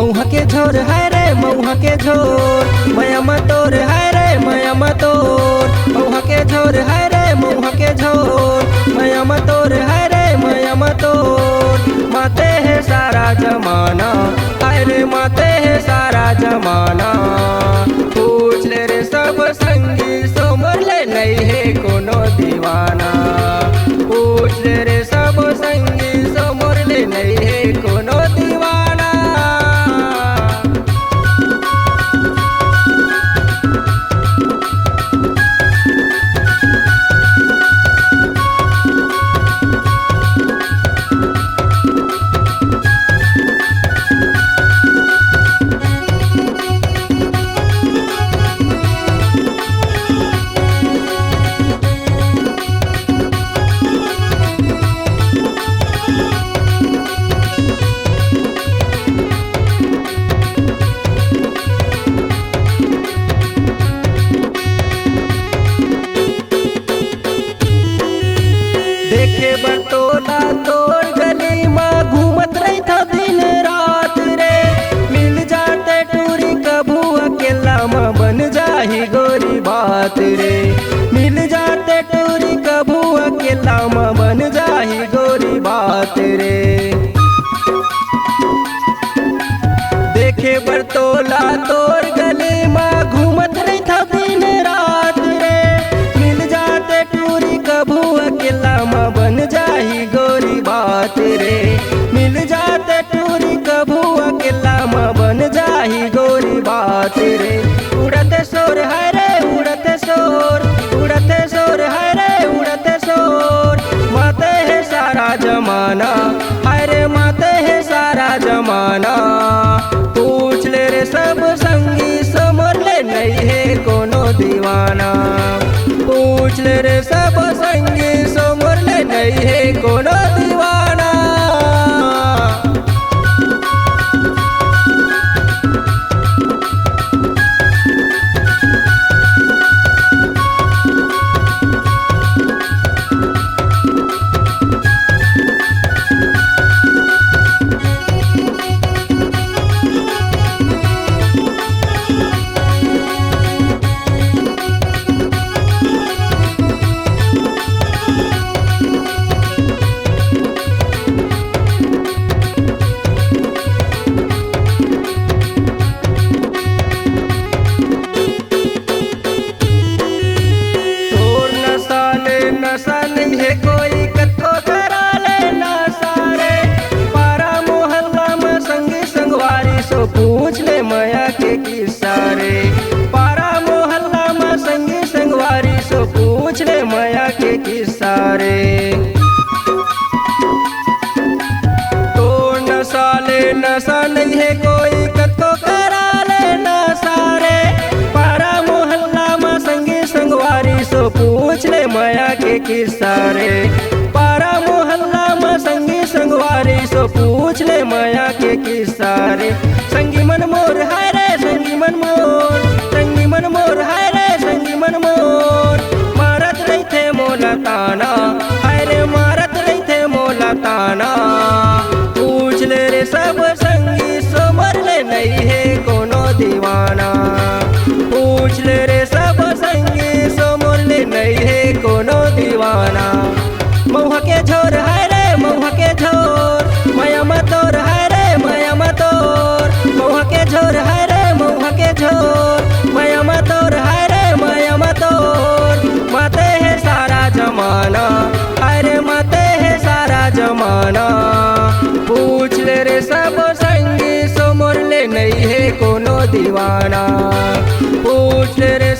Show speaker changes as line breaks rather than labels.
मऊहा के झोर है रे मऊहा के झोर मया मतोर है रे मया मतोर मऊहा के झोर है रे मऊहा के झोर मया मतोर है रे मया मतोर माते है सारा जमाना हाय रे माते है सारा जमाना पूछ ले रे सब संगी सोमर ले नहीं है कोनो दीवाना पूछ ले रे सब संगी सोमर ले नहीं है कोनो दीवाना। देखे बटोला तोर गली माँ घूमत रही था दिन रात रे मिल जाते टूरी कभू अकेला माँ बन जाही गोरी बात रे मिल जाते टूरी कभू अकेला माँ बन जाही गोरी बात रे। देखे बटोला तोर गली माँ घूमत रही था दिन रात रे मिल जाते टूरी कभू अकेला माँ बन जाही गोरी बात रे मिल जाते टूरी कभू अकेला माँ बन जाही गोरी बात रे। उड़ते शोर है रे उड़ते शोर है रे उड़ते शोर माते है सारा जमाना हाय रे माते है सारा जमाना पूछ ले रे सब संगी समर ले नहीं है कोनो दीवाना पूछ ले रे सब संगी समर ले नहीं है कोनो दीवाना। नशा नहीं है कोई कतो करा ले नशा रे पारा मोहल्ला में संगी संगवारी सो पूछ ले माया के किस्सा रे पारा मोहल्ला में संगी संगवारी सो पूछ ले माया के किस्सा रे। तो नशा नहीं है कोई कतो करा ले नशा रे पारा मोहल्ला में संगी संगवारी सो पूछ ले माया के किस्सा रे पारा मोहल्ला में संगी संगवारी सो पूछ ले माया के किस्सा रे। संगी मन मोर है रे संगी मन मोर है रे संगी मन मोर मारत रही थे मोला ताना हाय रे मारत रही थे मोला ताना पूछ ले रे सब संगी समर ले नहीं है कोनो दीवाना पूछ ले रे सब संगी समर ले नहीं है कोनो दीवाना। मऊहा के झोर है रे मऊहा के झोर मया मतोर है रे मया मतोर मऊहा के झोर है रे मऊहा के झोर मया मतोर है रे मया मतोर माते है सारा जमाना हाय रे माते है सारा जमाना पूछ ले रे सब संगी समर ले नहीं है कोनो दीवाना पूछ ले रे